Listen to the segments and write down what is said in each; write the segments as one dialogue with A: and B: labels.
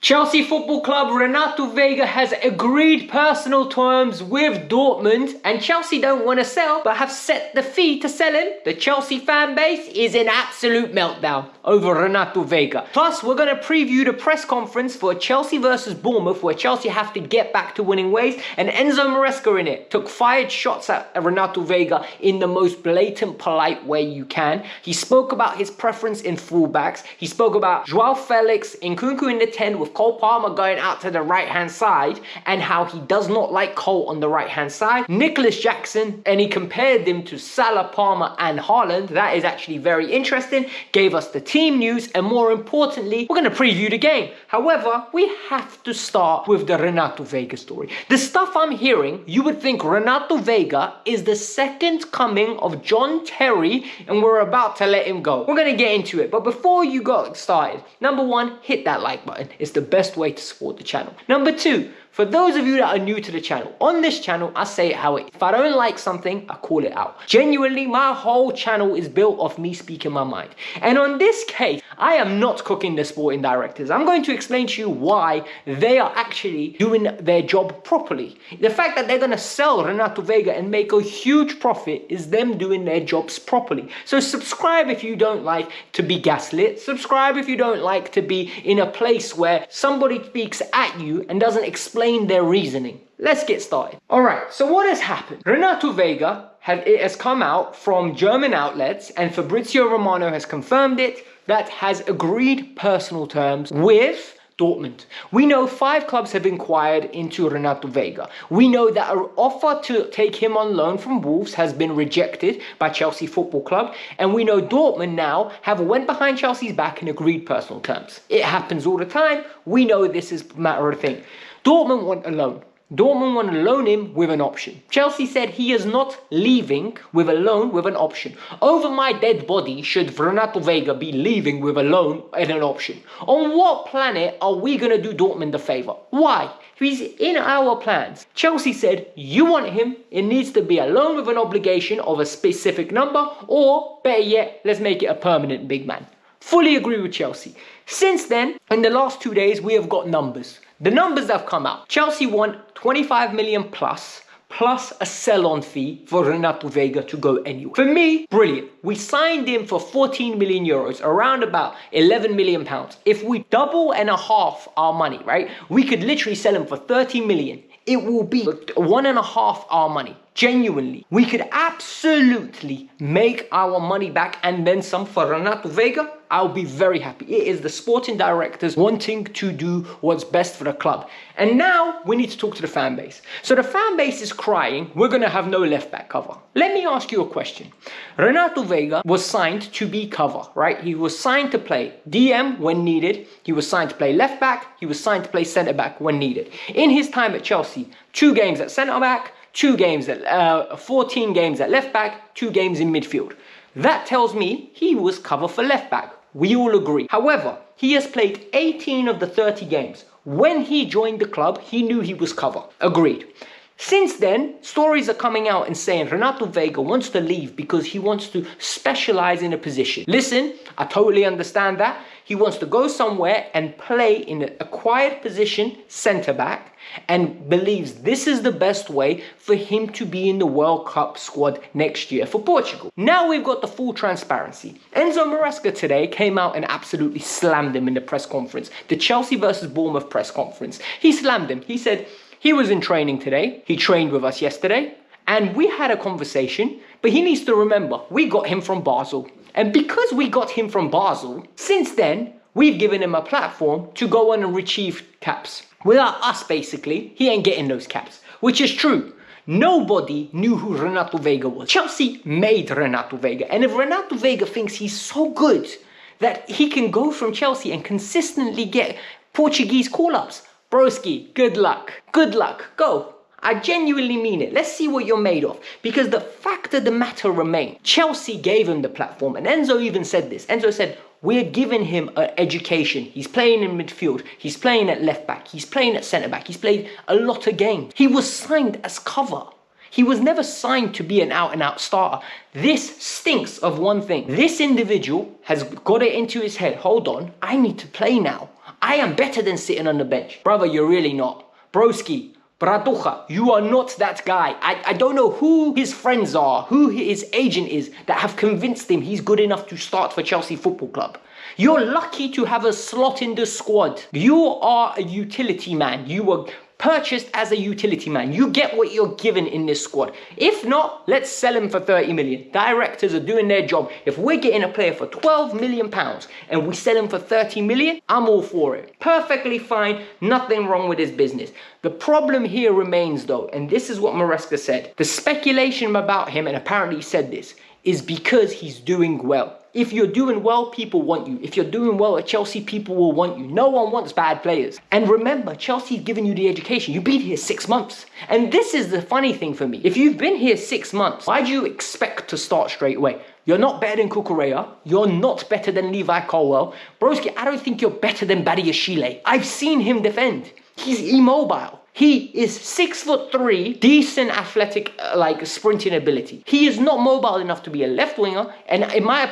A: Chelsea Football Club Renato Veiga has agreed personal terms with Dortmund, and Chelsea don't want to sell but have set the fee to sell him. The Chelsea fan base is in absolute meltdown over Renato Veiga. Plus, we're going to preview the press conference for Chelsea versus Bournemouth, where Chelsea have to get back to winning ways, and Enzo Maresca in it took fired shots at Renato Veiga in the most blatant, polite way you can. He spoke about his preference in fullbacks. He spoke about Joao Felix, Nkunku in the 10 with Cole Palmer going out to the right-hand side, and how he does not like Cole on the right-hand side. Nicholas Jackson, and he compared them to Salah, Palmer and Haaland. That is actually very interesting. Gave us the team news, and more importantly, we're going to preview the game. However, we have to start with the Renato Veiga story. The stuff I'm hearing, you would think Renato Veiga is the second coming of John Terry, and we're about to let him go. We're going to get into it, but before you got started, number one, hit that like button. It's the best way to support the channel. Number two, for those of you that are new to the channel, on this channel, I say it how it is. If I don't like something, I call it out. Genuinely, my whole channel is built off me speaking my mind. And on this case, I am not cooking the sporting directors. I'm going to explain to you why they are actually doing their job properly. The fact that they're going to sell Renato Veiga and make a huge profit is them doing their jobs properly. So subscribe if you don't like to be gaslit. Subscribe if you don't like to be in a place where somebody speaks at you and doesn't explain their reasoning. Let's get started. All right, so what has happened? Renato Veiga has come out from German outlets, and Fabrizio Romano has confirmed it, that has agreed personal terms with Dortmund. We know 5 clubs have inquired into Renato Veiga. We know that an offer to take him on loan from Wolves has been rejected by Chelsea Football Club, and we know Dortmund now have went behind Chelsea's back and agreed personal terms. It happens all the time. We know this is a matter of thing. Dortmund want a loan. Dortmund want to loan him with an option. Chelsea said he is not leaving with a loan with an option. Over my dead body should Renato Veiga be leaving with a loan and an option. On what planet are we going to do Dortmund a favour? Why? He's in our plans. Chelsea said, you want him, it needs to be a loan with an obligation of a specific number, or better yet, let's make it a permanent big man. Fully agree with Chelsea. Since then, in the last 2 days, we have got numbers. The numbers that have come out. Chelsea want 25 million plus a sell-on fee for Renato Veiga to go anywhere. For me, brilliant. We signed him for 14 million euros, around about 11 million pounds. If we double and a half our money, right, we could literally sell him for 30 million. It will be 1.5 our money. Genuinely, we could absolutely make our money back and then some for Renato Veiga. I'll be very happy. It is the sporting directors wanting to do what's best for the club. And now we need to talk to the fan base. So the fan base is crying, we're going to have no left back cover. Let me ask you a question. Renato Veiga was signed to be cover, right? He was signed to play DM when needed. He was signed to play left back. He was signed to play centre back when needed. In his time at Chelsea, 2 games at centre back, 2 games at 14 games at left back, 2 games in midfield. That tells me he was cover for left back. We all agree. However, he has played 18 of the 30 games. When he joined the club, he knew he was cover. Agreed. Since then, stories are coming out and saying Renato Veiga wants to leave because he wants to specialize in a position. Listen, I totally understand that. He wants to go somewhere and play in an acquired position, centre back, and believes this is the best way for him to be in the World Cup squad next year for Portugal. Now we've got the full transparency. Enzo Maresca today came out and absolutely slammed him in the press conference. The Chelsea versus Bournemouth press conference. He slammed him. He said he was in training today. He trained with us yesterday. And we had a conversation. But he needs to remember, we got him from Basel. And because we got him from Basel, since then, we've given him a platform to go on and retrieve caps. Without us, basically, he ain't getting those caps, which is true. Nobody knew who Renato Veiga was. Chelsea made Renato Veiga. And if Renato Veiga thinks he's so good that he can go from Chelsea and consistently get Portuguese call-ups, broski, good luck. Good luck. Go. I genuinely mean it. Let's see what you're made of. Because the fact of the matter remains, Chelsea gave him the platform. And Enzo even said this. Enzo said, we're giving him an education. He's playing in midfield. He's playing at left back. He's playing at centre back. He's played a lot of games. He was signed as cover. He was never signed to be an out-and-out starter. This stinks of one thing. This individual has got it into his head. Hold on, I need to play now. I am better than sitting on the bench. Brother, you're really not. Broski, Bratucha, you are not that guy. I don't know who his friends are, who his agent is that have convinced him he's good enough to start for Chelsea Football Club. You're lucky to have a slot in the squad. You are a utility man. You were purchased as a utility man. You get what you're given in this squad. If not, let's sell him for 30 million. Directors are doing their job. If we're getting a player for 12 million pounds and we sell him for 30 million, I'm all for it. Perfectly fine. Nothing wrong with his business. The problem here remains though, and this is what Maresca said. The speculation about him, and apparently he said this, is because he's doing well. If you're doing well, people want you. If you're doing well at Chelsea, people will want you. No one wants bad players. And remember, Chelsea's given you the education. You've been here 6 months. And this is the funny thing for me. If you've been here 6 months, why do you expect to start straight away? You're not better than Cucurella. You're not better than Levi Colwill. Broski, I don't think you're better than Badiashile. I've seen him defend. He's immobile. He is 6'3", decent athletic, sprinting ability. He is not mobile enough to be a left winger, and in my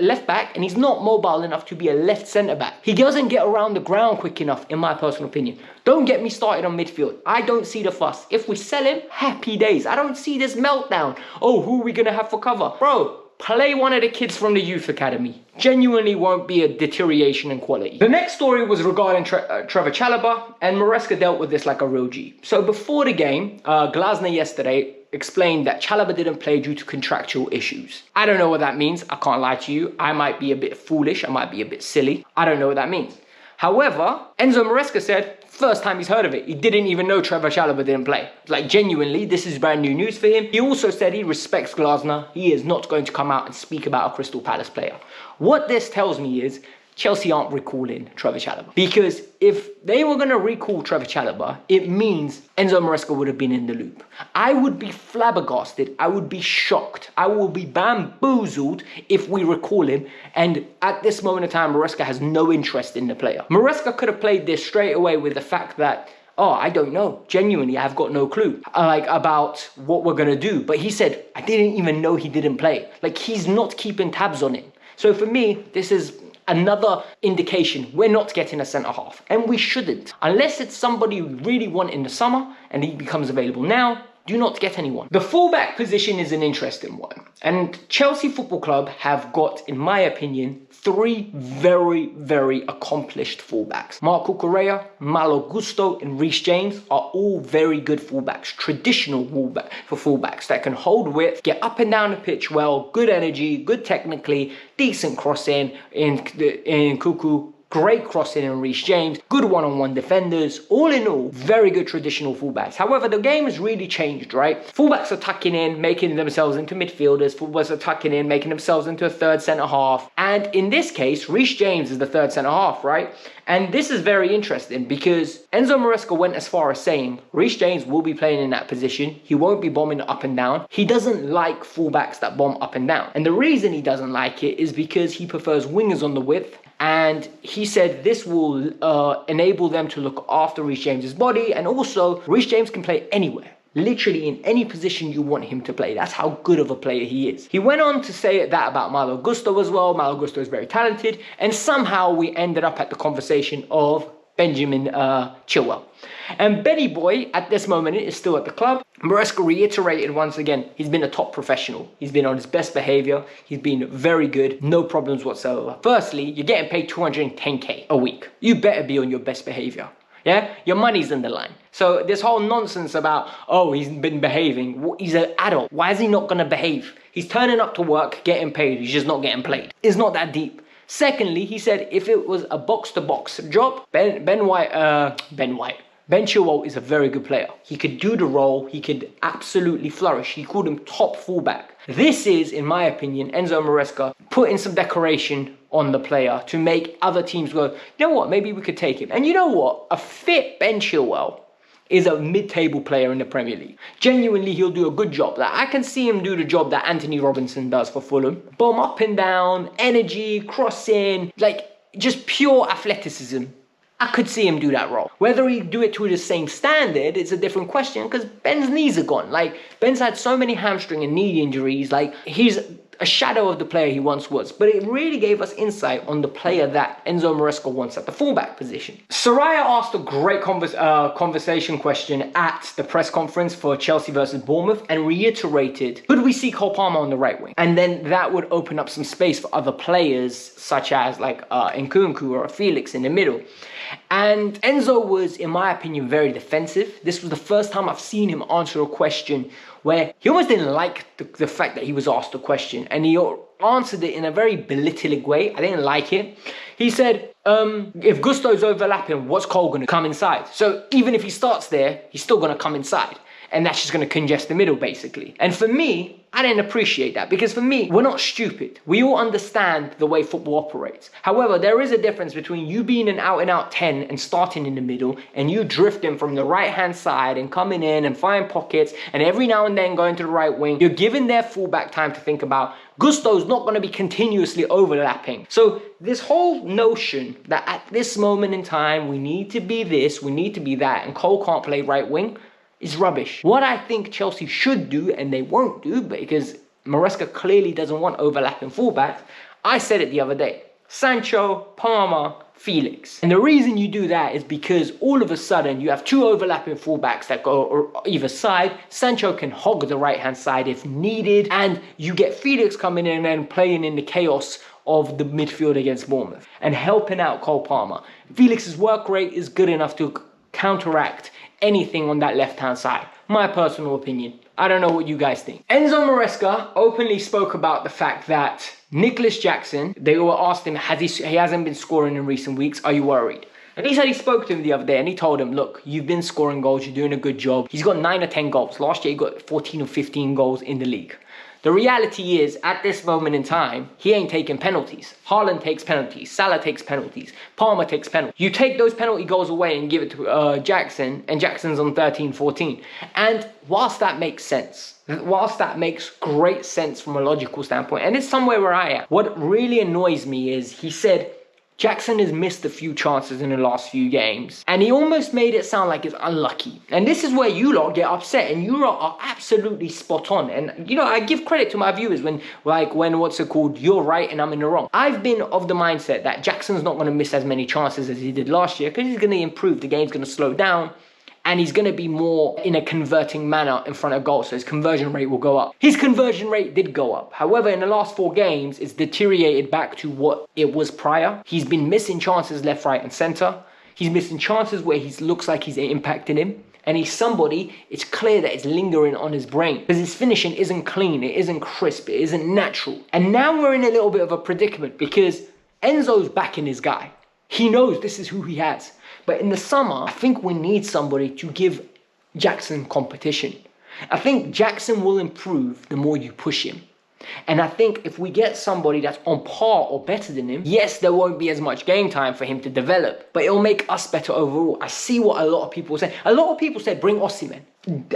A: left back, and he's not mobile enough to be a left centre back. He doesn't get around the ground quick enough, in my personal opinion. Don't get me started on midfield. I don't see the fuss. If we sell him, happy days. I don't see this meltdown. Oh, who are we gonna have for cover, bro? Play one of the kids from the youth academy. Genuinely won't be a deterioration in quality. The next story was regarding Trevoh Chalobah, and Maresca dealt with this like a real G. So before the game, Glasner yesterday explained that Chalobah didn't play due to contractual issues. I don't know what that means. I can't lie to you. I might be a bit foolish. I might be a bit silly. I don't know what that means. However, Enzo Maresca said, first time he's heard of it. He didn't even know Trevoh Chalobah didn't play. Like, genuinely, this is brand new news for him. He also said he respects Glasner. He is not going to come out and speak about a Crystal Palace player. What this tells me is Chelsea aren't recalling Trevoh Chalobah. Because if they were going to recall Trevoh Chalobah, it means Enzo Maresca would have been in the loop. I would be flabbergasted. I would be shocked. I will be bamboozled if we recall him. And at this moment in time, Maresca has no interest in the player. Maresca could have played this straight away with the fact that, oh, I don't know. Genuinely, I've got no clue about what we're going to do. But he said, I didn't even know he didn't play. Like, he's not keeping tabs on it. So for me, this is another indication we're not getting a centre-half. And we shouldn't. Unless it's somebody we really want in the summer and he becomes available now, do not get anyone. The fullback position is an interesting one. And Chelsea Football Club have got, in my opinion, 3 very, very accomplished fullbacks. Marc Cucurella, Malo Gusto, and Reece James are all very good fullbacks. Traditional fullbacks that can hold width, get up and down the pitch well, good energy, good technically, decent crossing in Cucu. Great crossing in Reece James, good one-on-one defenders. All in all, very good traditional fullbacks. However, the game has really changed, right? Fullbacks are tucking in, making themselves into midfielders. Fullbacks are tucking in, making themselves into a third centre-half. And in this case, Reece James is the third centre-half, right? And this is very interesting because Enzo Maresca went as far as saying Reece James will be playing in that position. He won't be bombing up and down. He doesn't like fullbacks that bomb up and down. And the reason he doesn't like it is because he prefers wingers on the width. And he said this will enable them to look after Reece James's body. And also, Reece James can play anywhere. Literally in any position you want him to play. That's how good of a player he is. He went on to say that about Malo Gusto as well. Malo Gusto is very talented. And somehow we ended up at the conversation of Benjamin Chilwell. And Benny Boy, at this moment, is still at the club. Maresca reiterated once again, he's been a top professional. He's been on his best behaviour. He's been very good. No problems whatsoever. Firstly, you're getting paid 210k a week. You better be on your best behaviour. Yeah, your money's in the line. So this whole nonsense about, oh, he's been behaving. He's an adult. Why is he not going to behave? He's turning up to work, getting paid. He's just not getting played. It's not that deep. Secondly, he said if it was a box-to-box job, Ben Chilwell is a very good player. He could do the role. He could absolutely flourish. He called him top fullback. This is, in my opinion, Enzo Maresca putting some decoration on the player to make other teams go, you know what, maybe we could take him. And you know what? A fit Ben Chilwell is a mid-table player in the Premier League. Genuinely, he'll do a good job. Like, I can see him do the job that Anthony Robinson does for Fulham. Bomb up and down, energy, crossing, like just pure athleticism. I could see him do that role. Whether he do it to the same standard, it's a different question because Ben's knees are gone. Like, Ben's had so many hamstring and knee injuries. Like, he's a shadow of the player he once was. But it really gave us insight on the player that Enzo Maresca wants at the fullback position. Soraya asked a great conversation question at the press conference for Chelsea versus Bournemouth and reiterated, could we see Cole Palmer on the right wing? And then that would open up some space for other players such as like Nkunku or Felix in the middle. And Enzo was, in my opinion, very defensive. This was the first time I've seen him answer a question where he almost didn't like the fact that he was asked a question, and he answered it in a very belittling way. I didn't like it. He said, if Gusto's overlapping, what's Cole going to come inside? So even if he starts there, he's still going to come inside. And that's just going to congest the middle, basically. And for me, I didn't appreciate that because for me, we're not stupid. We all understand the way football operates. However, there is a difference between you being an out-and-out 10 and starting in the middle and you drifting from the right-hand side and coming in and finding pockets and every now and then going to the right wing. You're giving their fullback time to think about Gusto's not going to be continuously overlapping. So this whole notion that at this moment in time, we need to be this, we need to be that, and Cole can't play right wing, is rubbish. What I think Chelsea should do, and they won't do because Maresca clearly doesn't want overlapping fullbacks, I said it the other day. Sancho, Palmer, Felix. And the reason you do that is because all of a sudden you have two overlapping fullbacks that go either side. Sancho can hog the right-hand side if needed, and you get Felix coming in and playing in the chaos of the midfield against Bournemouth and helping out Cole Palmer. Felix's work rate is good enough to counteract anything on that left-hand side. My personal opinion. I don't know what you guys think. Enzo Maresca openly spoke about the fact that Nicholas Jackson, they were asked him, he hasn't been scoring in recent weeks, are you worried? And he said he spoke to him the other day and he told him, look, you've been scoring goals, you're doing a good job. He's got 9 or 10 goals. Last year he got 14 or 15 goals in the league. The reality is, at this moment in time, he ain't taking penalties. Haaland takes penalties. Salah takes penalties. Palmer takes penalties. You take those penalty goals away and give it to Jackson, and Jackson's on 13, 14. And whilst that makes sense, whilst that makes great sense from a logical standpoint, and it's somewhere where I am, what really annoys me is he said, Jackson has missed a few chances in the last few games. And he almost made it sound like it's unlucky. And this is where you lot get upset. And you lot are absolutely spot on. And, you know, I give credit to my viewers when you're right and I'm in the wrong. I've been of the mindset that Jackson's not going to miss as many chances as he did last year because he's going to improve. The game's going to slow down. And he's going to be more in a converting manner in front of goal. So his conversion rate will go up. His conversion rate did go up. However, in the last 4 games, it's deteriorated back to what it was prior. He's been missing chances left, right, and centre. He's missing chances where he looks like he's impacting him. And he's somebody, it's clear that it's lingering on his brain. Because his finishing isn't clean, it isn't crisp, it isn't natural. And now we're in a little bit of a predicament because Enzo's backing his guy. He knows this is who he has. But in the summer, I think we need somebody to give Jackson competition. I think Jackson will improve the more you push him. And I think if we get somebody that's on par or better than him, yes, there won't be as much game time for him to develop, but it'll make us better overall. I see what a lot of people say. A lot of people said, bring Osimhen.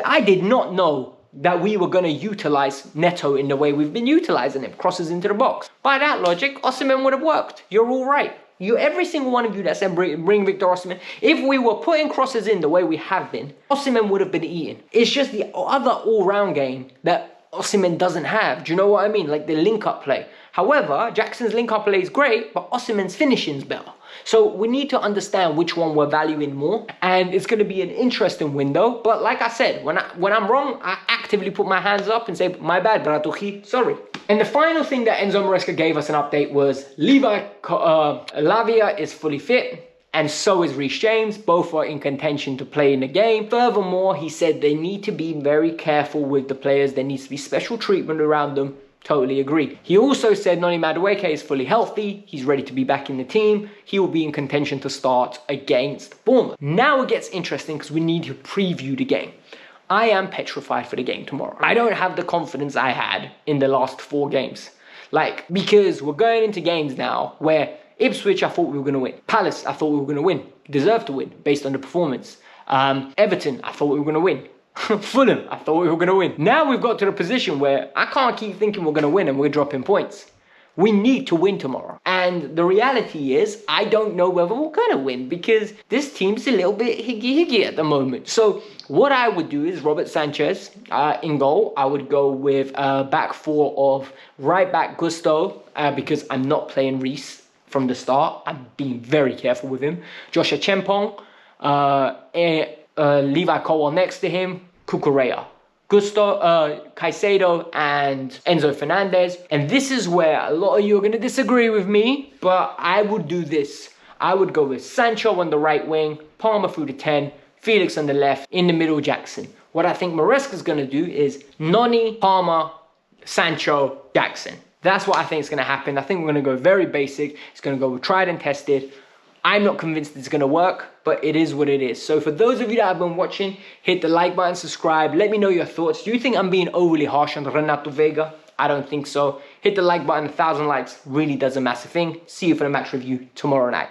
A: I did not know that we were going to utilize Neto in the way we've been utilizing him, crosses into the box. By that logic, Osimhen would have worked. You're all right. Every single one of you that said bring Victor Osimhen, if we were putting crosses in the way we have been, Osimhen would have been eaten. It's just the other all-round game that Osimhen doesn't have. Do you know what I mean? Like the link-up play. However, Jackson's link-up play is great, but Osimhen's finishing's better. So we need to understand which one we're valuing more, and it's going to be an interesting window. But like I said, when I'm wrong, I actively put my hands up and say, my bad, Bratucci, sorry. And the final thing that Enzo Maresca gave us an update was Lavia is fully fit, and so is Reece James. Both are in contention to play in the game. Furthermore, he said they need to be very careful with the players. There needs to be special treatment around them. Totally agree. He also said Noni Madueke is fully healthy. He's ready to be back in the team. He will be in contention to start against Bournemouth. Now it gets interesting because we need to preview the game. I am petrified for the game tomorrow. I don't have the confidence I had in the last 4 games. Because we're going into games now where Ipswich, I thought we were going to win. Palace, I thought we were going to win. Deserved to win based on the performance. Everton, I thought we were going to win. Fulham, I thought we were going to win. Now we've got to the position where I can't keep thinking we're going to win and we're dropping points. We need to win tomorrow. And And the reality is, I don't know whether we're going to win because this team's a little bit higgy at the moment. So what I would do is Robert Sanchez in goal. I would go with back four of right back Gusto because I'm not playing Reece from the start. I'm being very careful with him. Joshua Chempong, Levi Colwell next to him, Cucurella. Caicedo and Enzo Fernandez. And this is where a lot of you are going to disagree with me, but I would do this. I would go with Sancho on the right wing, Palmer through the 10, Felix on the left, in the middle Jackson. What I think Maresca's going to do is Noni, Palmer, Sancho, Jackson. That's what I think is going to happen. I think we're going to go very basic. It's going to go with tried and tested. I'm not convinced it's going to work, but it is what it is. So for those of you that have been watching, hit the like button, subscribe. Let me know your thoughts. Do you think I'm being overly harsh on Renato Veiga? I don't think so. Hit the like button. 1,000 likes really does a massive thing. See you for the match review tomorrow night.